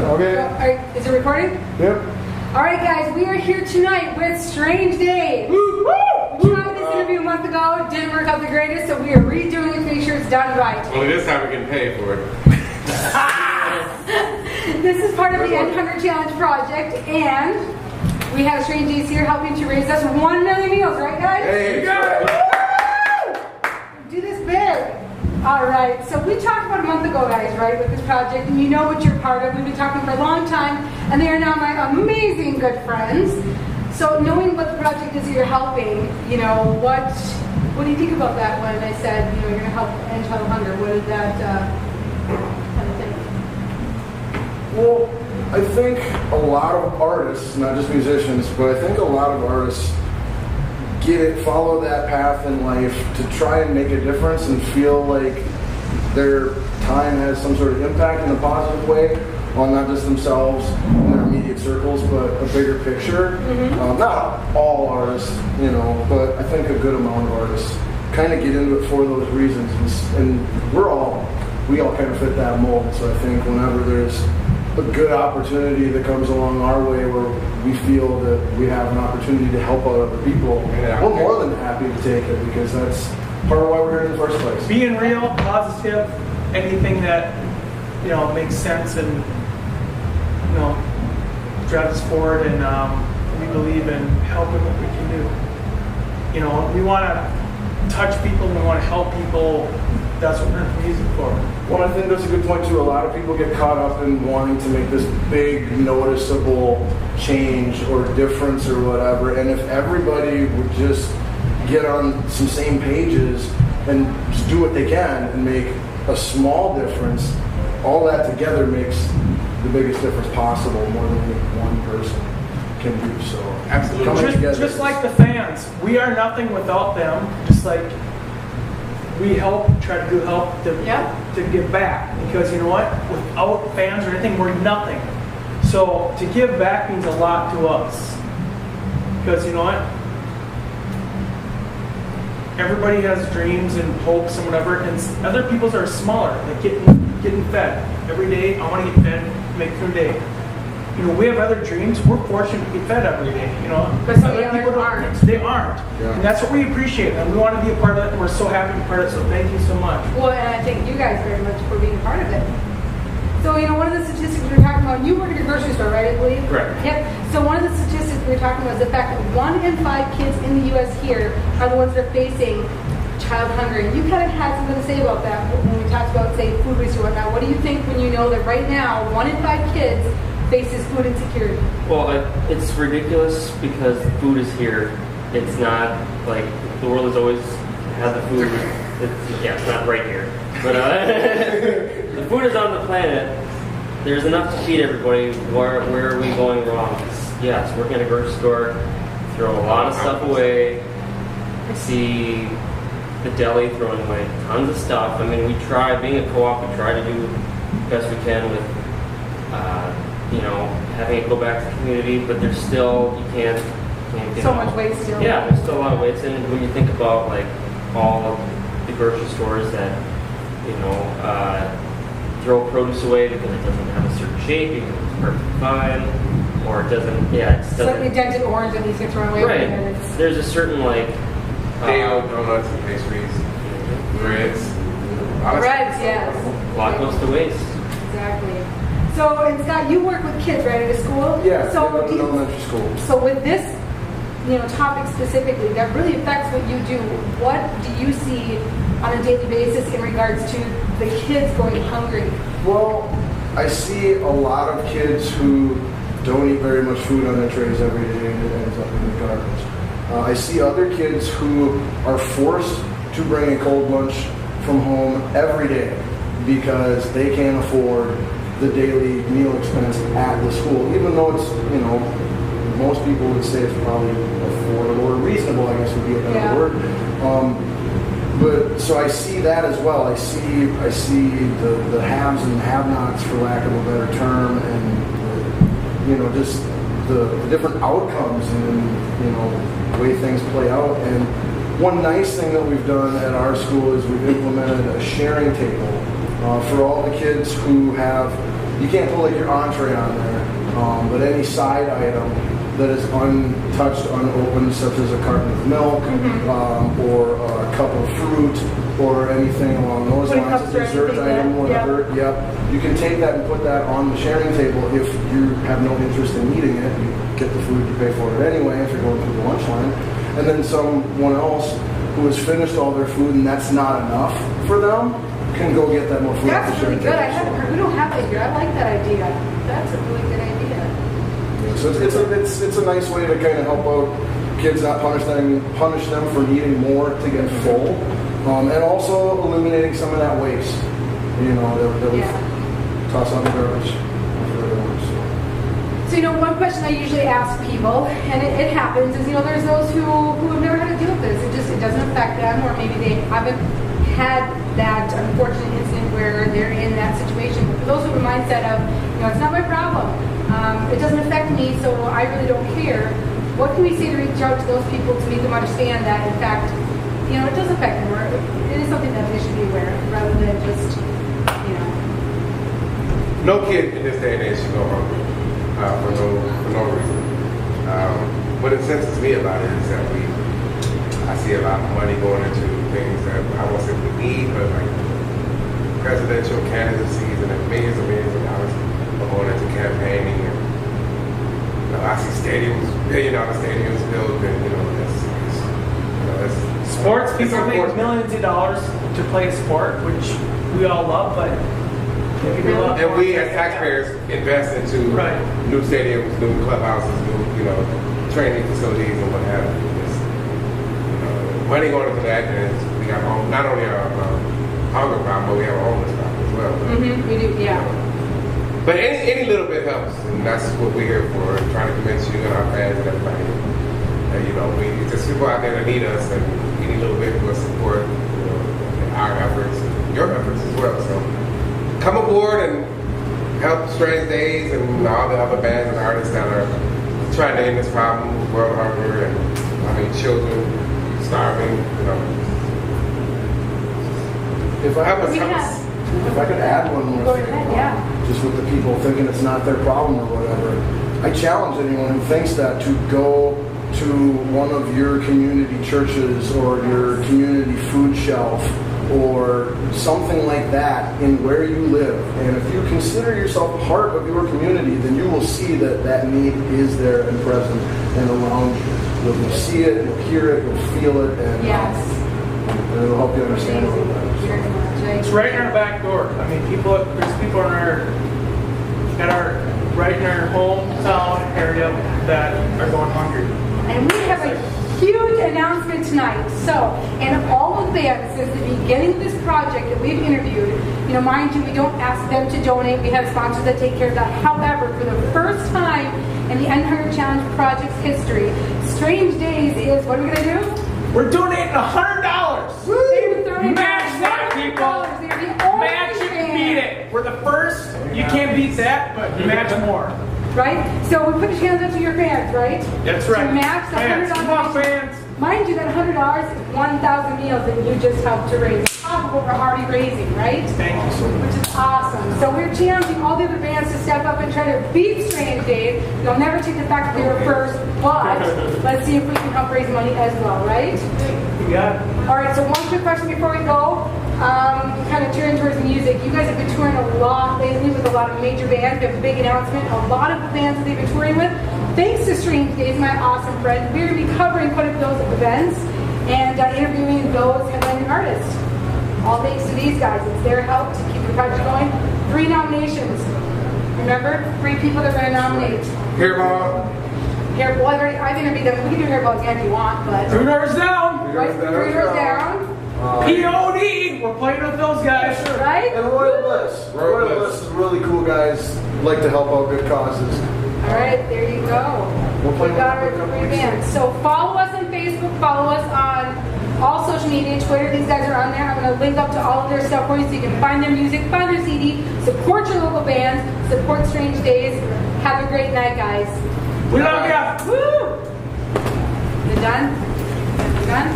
Okay. Is it recording? Yep. All right, guys, we are here tonight with Strange Daze. We tried this interview a month ago. It didn't work out the greatest, so we are redoing it to make sure it's done right. Only this time we can pay for it. This is part of the End Hunger Challenge project, and we have Strange Daze here helping to raise us 1 million meals, right, guys? Hey, Do this big. All right, so we talked about a month ago, guys, right, with this project, and you know what you're part of. We've been talking for a long time, and they are now my amazing good friends. So knowing what the project is that you're helping, you know, what do you think about that when I said, you know, you're going to help end child hunger? What did that kind of think? Well, I think a lot of artists, not just musicians, but I think a lot of artists follow that path in life to try and make a difference and feel like their time has some sort of impact in a positive way on not just themselves and their immediate circles, but a bigger picture. Not all artists, you know, but I think a good amount of artists kind of get into it for those reasons, and we all kind of fit that mold. So I think whenever there's a good opportunity that comes along our way where we feel that we have an opportunity to help out other people, we're more than happy to take it, because that's part of why we're here in the first place. Being real, positive, anything that, you know, makes sense and, you know, drives us forward, and we believe in helping what we can do. You know, we want to touch people, we want to help people. That's what we're in music for. Well, I think that's a good point too. A lot of people get caught up in wanting to make this big, noticeable change or difference or whatever. And if everybody would just get on some same pages and just do what they can and make a small difference, all that together makes the biggest difference possible, more than any one person can do. So, absolutely. Just like the fans, we are nothing without them. Just like we try to help to give back, because you know what? Without fans or anything, we're nothing. So to give back means a lot to us, because you know what? Everybody has dreams and hopes and whatever, and other people's are smaller, like getting fed every day. I want to get fed, make it through the day. You know, we have other dreams. We're fortunate to be fed every day, you know. But some people aren't. They aren't. Yeah. And that's what we appreciate. And we want to be a part of it, and we're so happy to be part of it, so thank you so much. Well, and I thank you guys very much for being a part of it. So, you know, one of the statistics we were talking about, you work at a grocery store, right, I believe? Correct. Yep. So one of the statistics we were talking about is the fact that 1 in 5 kids in the U.S. here are the ones that are facing child hunger. And you kind of had something to say about that when we talked about, say, food waste or whatnot. What do you think when you know that right now 1 in 5 kids faces food insecurity? Well, it's ridiculous because the food is here. It's not like the world has always had the food. It's not right here. But the food is on the planet. There's enough to feed everybody. Where are we going wrong? Yes, working at a grocery store, throw a lot of stuff away. I see the deli throwing away tons of stuff. I mean, we try, being a co-op, we try to do the best we can with you know, having it go back to the community, but there's still, you can't get so much waste still. Yeah, there's still a lot of waste. And when you think about like all of the grocery stores that, you know, throw produce away because it doesn't have a certain shape, even if it's perfectly fine, or it doesn't, slightly dented orange that needs to get thrown away. Right. There's a certain like Dale donuts and pastries, breads. Breads, yes. A lot goes to waste. Exactly. So, and Scott, you work with kids, right, at a school? Yeah, so in elementary school. So with this, you know, topic specifically, that really affects what you do. What do you see on a daily basis in regards to the kids going hungry? Well, I see a lot of kids who don't eat very much food on their trays every day and it ends up in the garbage. I see other kids who are forced to bring a cold lunch from home every day because they can't afford the daily meal expense at the school, even though it's, you know, most people would say it's probably affordable or reasonable, I guess would be a better word. But so I see that as well. I see the haves and have-nots, for lack of a better term, and you know, just the different outcomes and, you know, the way things play out. And one nice thing that we've done at our school is we've implemented a sharing table for all the kids who have You can't put like your entree on there, but any side item that is untouched, unopened, such as a carton of milk, or a cup of fruit, or anything along those Putting lines, cups a or dessert anything item, there, whatever. Yep. You can take that and put that on the sharing table if you have no interest in eating it. You get the food, you pay for it anyway if you're going through the lunch line. And then someone else who has finished all their food and that's not enough for them can go get that more food. That's off the really sharing good. I table. haven't heard. We don't have that here. I like that idea. That's a really good idea. So it's a nice way to kind of help out kids, not punish them for needing more to get full, and also eliminating some of that waste. You know, that we toss on the garbage. So, one question I usually ask people, and it happens, is, there's those who have never had to deal with this. It doesn't affect them, or maybe they haven't had that unfortunate incident where they're in that situation. But for those who have a mindset of, it's not my problem, it doesn't affect me, so I really don't care. What can we say to reach out to those people to make them understand that, in fact, it does affect them, or it is something that they should be aware of, rather than just, No kid in this day and age should go hungry for no reason. What incenses me about it is that I see a lot of money going into things that I won't say we need, but like presidential candidacies and millions and millions of dollars are going into campaigning. And, I see stadiums, $1 billion stadiums built, and that's Sports it's people make important. millions of dollars to play a sport, which we all love, but they give you a lot And more we to as get taxpayers invest into Right. new stadiums, new clubhouses, new training facilities and what have you. Money going into that, and we got not only a hunger problem, but we have a homeless problem as well. we do, yeah. But any little bit helps, and that's what we're here for, trying to convince you and our fans and everybody. There's people out there that need us, and any little bit will support our efforts, your efforts as well. So come aboard and help Strange Daze and all the other bands and artists that are trying to end this problem, world hunger, and children starving. If I could add one more Go thing, ahead, yeah. just with the people thinking it's not their problem or whatever, I challenge anyone who thinks that to go to one of your community churches or your community food shelf or something like that in where you live. And if you consider yourself part of your community, then you will see that that need is there and present and around you. You'll see it, you'll hear it, you'll feel it, and it'll help you understand a little better. It's right in our back door. I mean, there's people right in our hometown area that are going hungry. And we have a huge announcement tonight. So, and all of the bands, since the beginning of this project that we've interviewed, mind you, we don't ask them to donate. We have sponsors that take care of that. However, for the first time in the End Hunger Challenge project's history, Strange Daze is, what are we going to do? We're donating $100. Match that, people. Match it and beat it. We're the first. You can't beat that, but match more. Right? So we put your hands up to your fans, right? That's right. So match the $100. Come on, fans. Mind you, that $100 is 1,000 meals that you just helped to raise. Half of what we're already raising, right? Thank you so much. Which is awesome. So we're challenging all the other bands to step up and try to beat Strange Daze. You'll never take the fact that they were first, but let's see if we can help raise money as well, right? You got it. All right, so one quick question before we go. Kind of turn towards music. You guys have been touring a lot lately with a lot of major bands. We have a big announcement. A lot of the bands that they've been touring with, thanks to Strange Daze, my awesome friend, we're going to be covering quite a few of those events and interviewing those headlining artists. All thanks to these guys. It's their help to keep the project going. 3 nominations. Remember? 3 people that are going to nominate. Hairball. Hairball. I've interviewed them. We can do Hairball again if you want, but... 3 doors down. Right, 3 doors down. POD. We're playing with those guys. Right? And Royal Bliss. Royal Bliss is really cool guys, like to help out good causes. All right, there you go. We'll We got our 3 bands. So follow us on Facebook, follow us on all social media, Twitter. These guys are on there. I'm going to link up to all of their stuff for you so you can find their music, find their CD, support your local bands, support Strange Daze. Have a great night, guys. We love you. Woo! You done? You done?